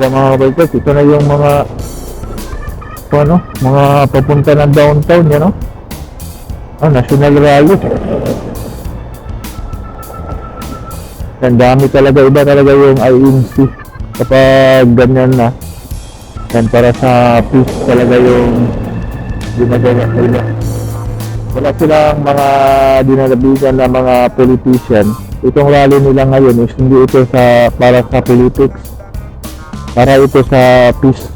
Mga kabikers, ito na yung mga mga papunta ng downtown, yan, National Rally. Ang dami talaga, iba talaga yung INC kapag ganyan na. Yan, para sa peace talaga yung ginagawa nila. Wala silang mga dinalabigan na mga politician. Itong rally nila ngayon is hindi ito para sa politics, para ito sa peace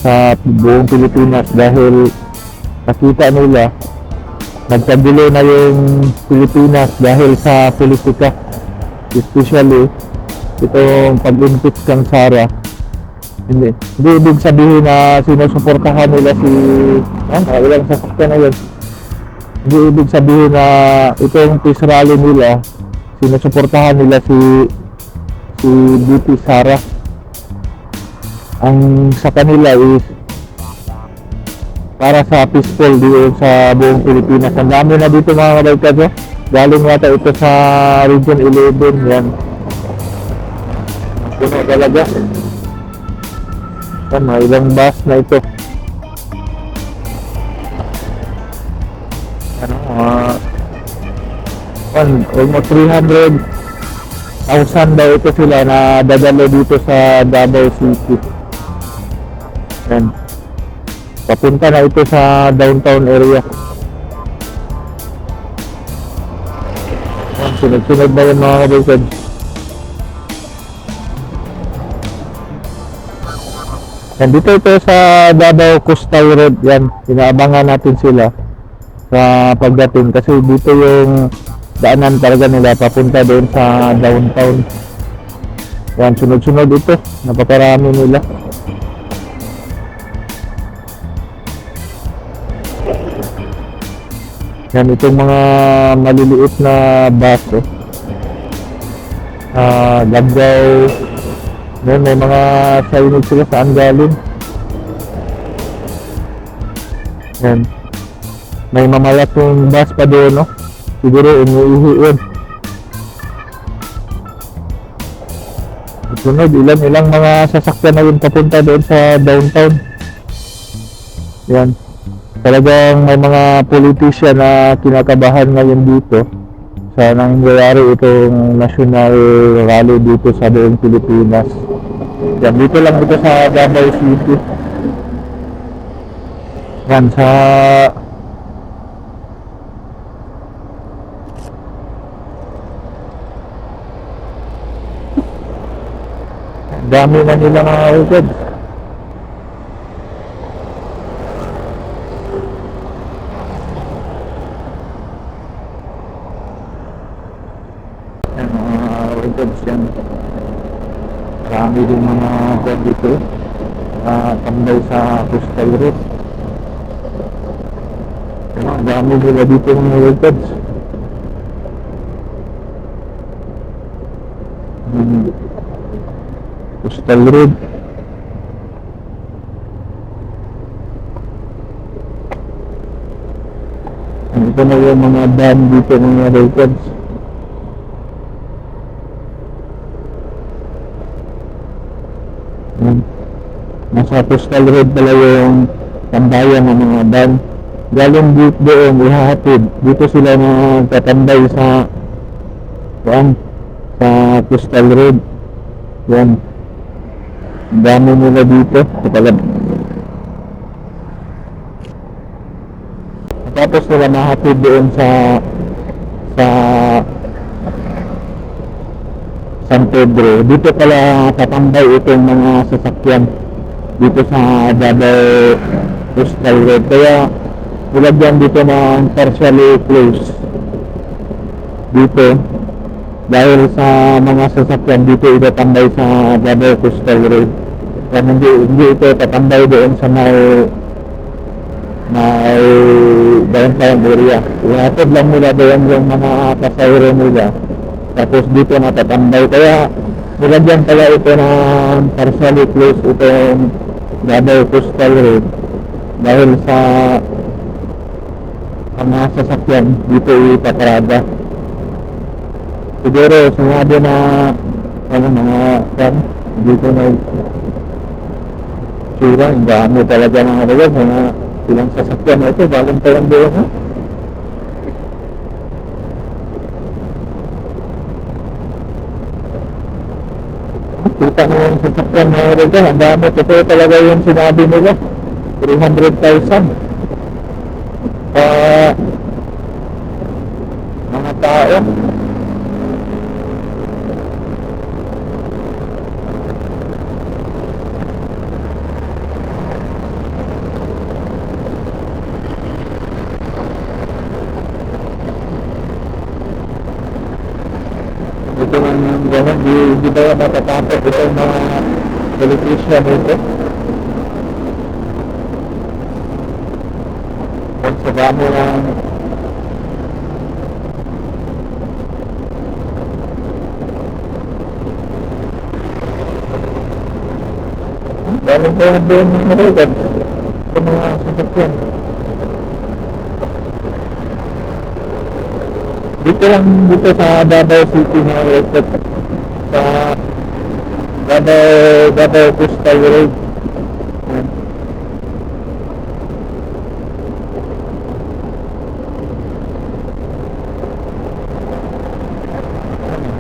sa buong Pilipinas, dahil nakita nila nagkagulo na yung Pilipinas dahil sa politika, especially itong pag-impeach kang Sara. Hindi ibig sabihin na sinusuportahan nila ilang sasakyan na yun. Hindi ibig sabihin na itong peace rally nila sinusuportahan nila si VP Sara. Ang sa kanila is para sa peaceful dito sa buong Pilipinas. Ang dami na dito mga kabikers, galing yata ito sa Region 11, yan. Puno talaga. May ilang bus na ito. Almost 300,000 daw ito sila na dadalo dito sa Davao City. Yan. Papunta na ito sa downtown area. Yan, sunod-sunod na yun mga kabikers. Yan, dito ito sa Davao Coastal Road. Yan, inaabangan natin sila sa pagdating kasi dito yung daanan talaga nila papunta doon sa downtown. Yan, sunod-sunod ito, napakarami nila. Yan, itong mga maliliit na bus, Lagaw. Yan, may mga signage sila saan galing. Yan, may mamalat yung bus pa doon, siguro umuihi yun. Sunod, ilang mga sasakyan na yun papunta doon sa downtown. Yan, talagang may mga politician na kinakabahan ngayon dito sa nangyayari itong national rally dito sa buong Pilipinas. Yan, dito lang ito sa Davao City. Yan, sa dami na nila mga kabikers. Yan mga kabikers, yan. Marami din mga band dito tambay sa Coastal Road. Yan, ang dami nila dito mga kabikers. Coastal Road. Ito na yung mga dam dito mga kabikers. Nasa Coastal Road pala yung tambayan ng mga dam. Galing dito doon ihahatid. Dito sila tatambay sa Coastal Road. Yan, dami nila dito. Tapos nila mahatid doon sa San Pedro. Dito pala tatambay itong mga sasakyan dito sa Davao Coastal Road. Kaya nilagyan dito ng partially closed dito dahil sa mga sasakyan dito itatambay sa Davao Coastal Road. Kaya hindi ito tatambay doon sa may Meron pa yung area. Ihatid lang nila doon yung mga pasahero nila. Tapos dito natatambay. Kaya nilagyan pala ito ng partially closed itong Davao Coastal Road dahil sa mga sasakyan dito ipaparada. Siguro sinabi na mga kan dito na sira, ang dami talaga mga lugar, mga ilang sasakyan na ito, bagong talang doon ha. Kita mo yung sasakyan mga lugar, ang dami, ito talaga yung sinabi nila, 300,000 mga tao. Ito man yung gano'n, di ba matatapos itong mga politician ito? Kung sa dami ng dami ko doon yung nalagad sa mga sasakyan. Dito lang dito sa Davao City na elected sa Davao Coastal Road. Ayan.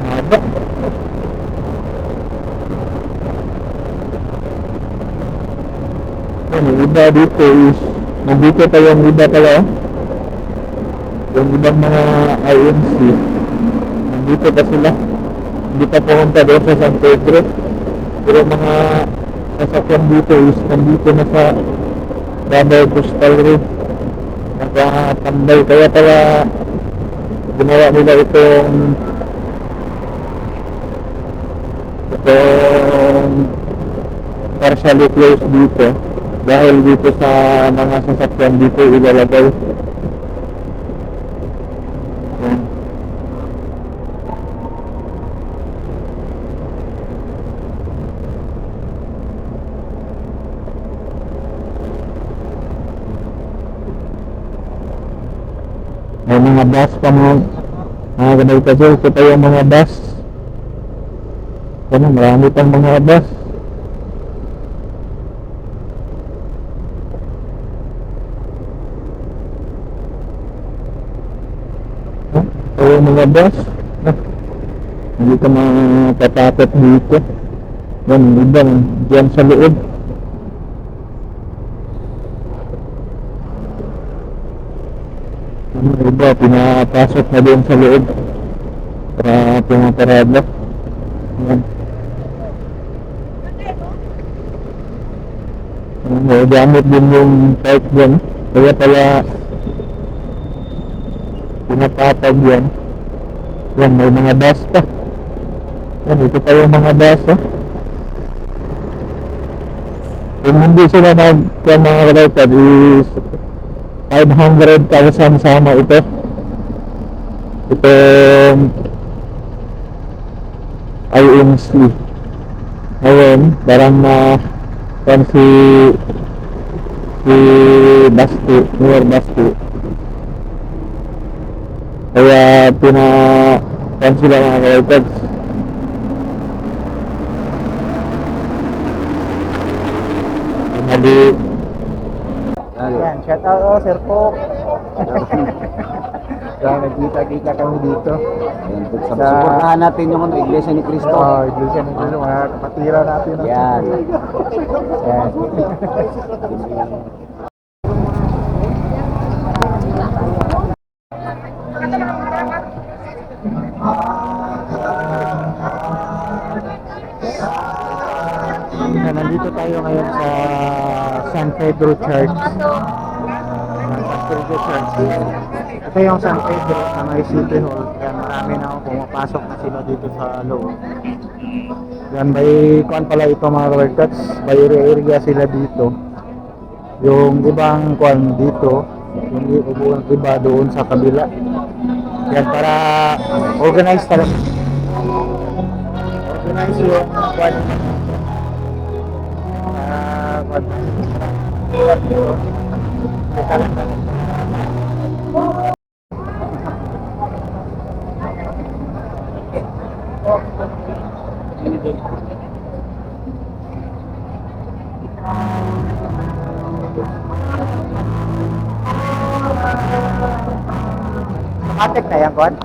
Haba. Yung iba dito is nandito pa yung iba pala yung ibang mga INC nandito pa sila, hindi pa pumunta doon sa San Pedro, pero mga sasakyan dito is nandito na sa Davao Coastal Road, nakatambay. Kaya pala ginawa nila itong partially closed dito dahil dito sa mga sasakyan dito ilalagay. May mga bus pa mga ganito dyan. Ito pa yung mga bus. Ano, marami pang mga bus. Ito yung mga bus. Hindi ka matatakot dito. Yan, ibang dyan sa loob. Yung iba, pinapasok na doon sa loob para pumaparada. Yan. May gamit din yung park dyan. Kaya pala pinapatag yan. Yan, may mga bus pa. Yan, ito pa yung mga bus Kung hindi sila mga kalautan is 500,000 sama ito. Itong INC. Ngayon, parang si Basti, Mayor Basti. Kaya sila mga kalautan. Ayan, shout out Sir Pok. Kaya nagkita-kita kami dito. Ayan, supportahan natin yung Iglesia ni Cristo. Iglesia ng Cristo, mga kapatira natin. Yan. Yan. Nandito tayo ngayon sa San Pedro Church. San Pedro Church. Ito yung San Pedro sa may City Hall. Kaya marami na pumapasok na sila dito sa loob. Yan, may kuan pala ito mga workers. May area sila dito. Yung ibang kuan dito yung upuan iba doon sa kabila. Yan para organize talaga. Organize yung kwan. Matik na yan, kwan?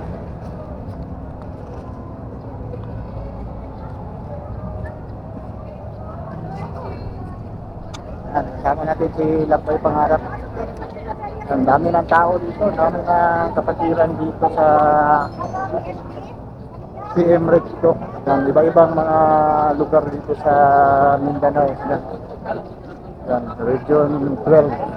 Kasama natin si Lampay Pangarap. Ang dami ng tao dito, dami ng kapatiran dito sa CM Recto. Ang iba-ibang mga lugar dito sa Mindanao. Yan, Region 12.